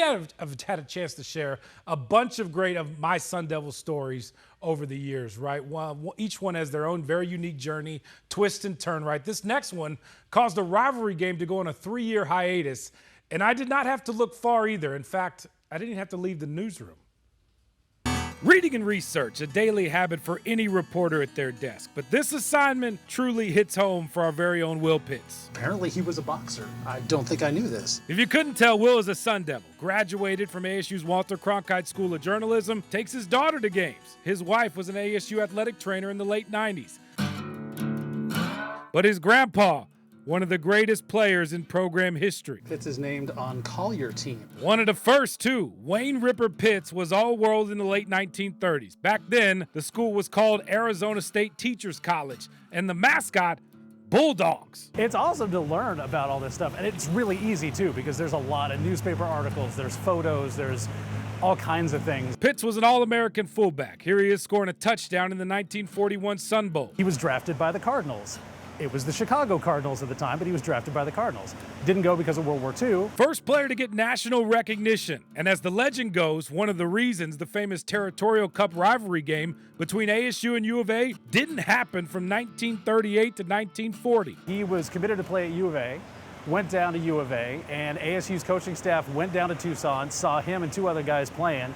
I've had a chance to share a bunch of great of my Sun Devil stories over the years, right? Each one has their own very unique journey, twist and turn, right? This next one caused a rivalry game to go on a 3-year hiatus, and I did not have to look far either. In fact, I didn't even have to leave the newsroom. Reading and research, a daily habit for any reporter at their desk. But this assignment truly hits home for our very own Will Pitts. Apparently he was a boxer. I don't think I knew this. If you couldn't tell, Will is a Sun Devil. Graduated from ASU's Walter Cronkite School of Journalism, takes his daughter to games. His wife was an ASU athletic trainer in the late 90s. But his grandpa, one of the greatest players in program history. Pitts is named on Collier team. One of the first two, Wayne Ripper Pitts, was all-world in the late 1930s. Back then, the school was called Arizona State Teachers College, and the mascot, Bulldogs. It's awesome to learn about all this stuff, and it's really easy too, because there's a lot of newspaper articles, there's photos, there's all kinds of things. Pitts was an All-American fullback. Here he is scoring a touchdown in the 1941 Sun Bowl. He was drafted by the Cardinals. It was the Chicago Cardinals at the time, but he was drafted by the Cardinals. Didn't go because of World War II. First player to get national recognition. And as the legend goes, one of the reasons the famous Territorial Cup rivalry game between ASU and U of A didn't happen from 1938 to 1940. He was committed to play at U of A, went down to U of A, and ASU's coaching staff went down to Tucson, saw him and 2 other guys playing,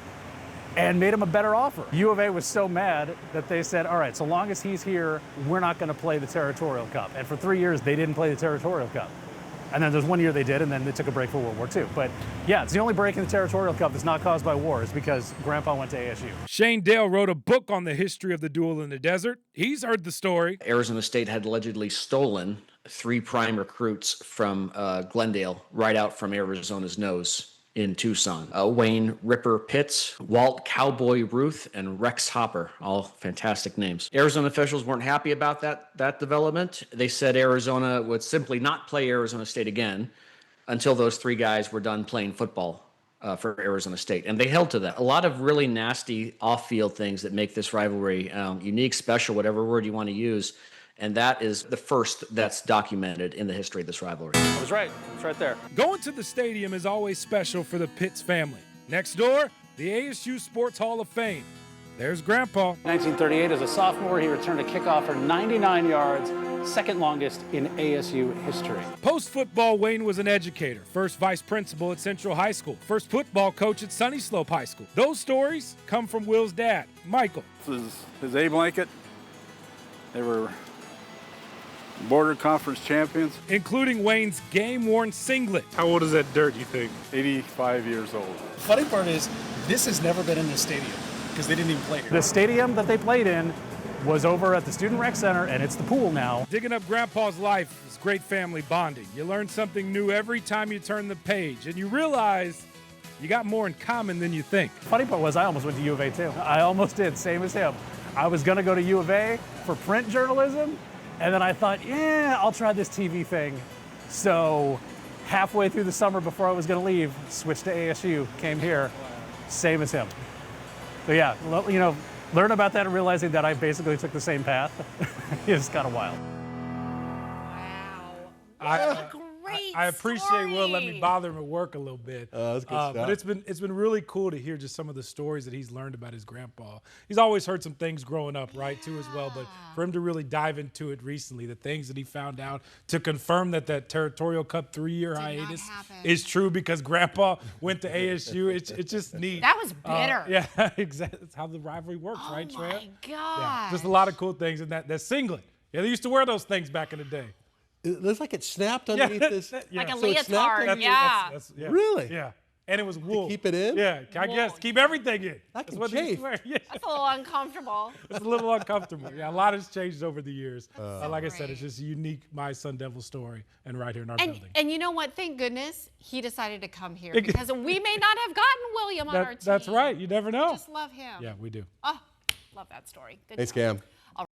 and made him a better offer. U of A was so mad that they said, all right, so long as he's here, we're not going to play the Territorial Cup. And for 3 years, they didn't play the Territorial Cup. And then there's 1 year they did, and then they took a break for World War II. But yeah, it's the only break in the Territorial Cup that's not caused by war, is because Grandpa went to ASU. Shane Dale wrote a book on the history of the duel in the desert. He's heard the story. Arizona State had allegedly stolen 3 prime recruits from Glendale right out from Arizona's nose in Tucson. Wayne Ripper Pitts, Walt Cowboy Ruth, and Rex Hopper, all fantastic names. Arizona officials weren't happy about that development. They said Arizona would simply not play Arizona State again until those 3 guys were done playing football for Arizona State. And they held to that. A lot of really nasty off-field things that make this rivalry unique, special, whatever word you want to use. And that is the first that's documented in the history of this rivalry. I was right. It's right there. Going to the stadium is always special for the Pitts family. Next door, the ASU Sports Hall of Fame. There's Grandpa. 1938, as a sophomore, he returned a kickoff for 99 yards, second longest in ASU history. Post-football, Wayne was an educator, first vice principal at Central High School, first football coach at Sunny Slope High School. Those stories come from Will's dad, Michael. This is his A blanket. They were border conference champions. Including Wayne's game-worn singlet. How old is that dirt, you think? 85 years old. The funny part is, this has never been in the stadium, because they didn't even play here. The stadium that they played in was over at the Student Rec Center, and it's the pool now. Digging up Grandpa's life is great family bonding. You learn something new every time you turn the page, and you realize you got more in common than you think. Funny part was, I almost went to U of A too. I almost did, same as him. I was gonna go to U of A for print journalism, and then I thought, yeah, I'll try this TV thing. So halfway through the summer before I was gonna leave, switched to ASU, came here, same as him. So yeah, you know, learn about that and realizing that I basically took the same path. It's kind of wild. Wow. I appreciate Will letting me bother him at work a little bit. That's good stuff. But it's been really cool to hear just some of the stories that he's learned about his grandpa. He's always heard some things growing up, right, too, as well. But for him to really dive into it recently, the things that he found out, to confirm that Territorial Cup 3-year hiatus is true because grandpa went to ASU, it's just neat. That was bitter. Yeah, exactly. That's how the rivalry works, right, Trev? Oh, my God. Yeah, just a lot of cool things. And that singlet. Yeah, they used to wear those things back in the day. It looks like it snapped underneath this. Like a So it snapped leotard, underneath- yeah. Yeah. Really? Yeah. And it was wool. Keep it in? Yeah, I guess. Keep everything in. I That's can what they used chafe. to wear. Yeah. That's a little uncomfortable. It's a little uncomfortable. Yeah, a lot has changed over the years. Like I said, it's just a unique My Sun Devil story and right here in our building. And you know what? Thank goodness he decided to come here because we may not have gotten William on our team. That's right. You never know. Just love him. Yeah, we do. Oh, love that story. Good Thanks, job. Cam.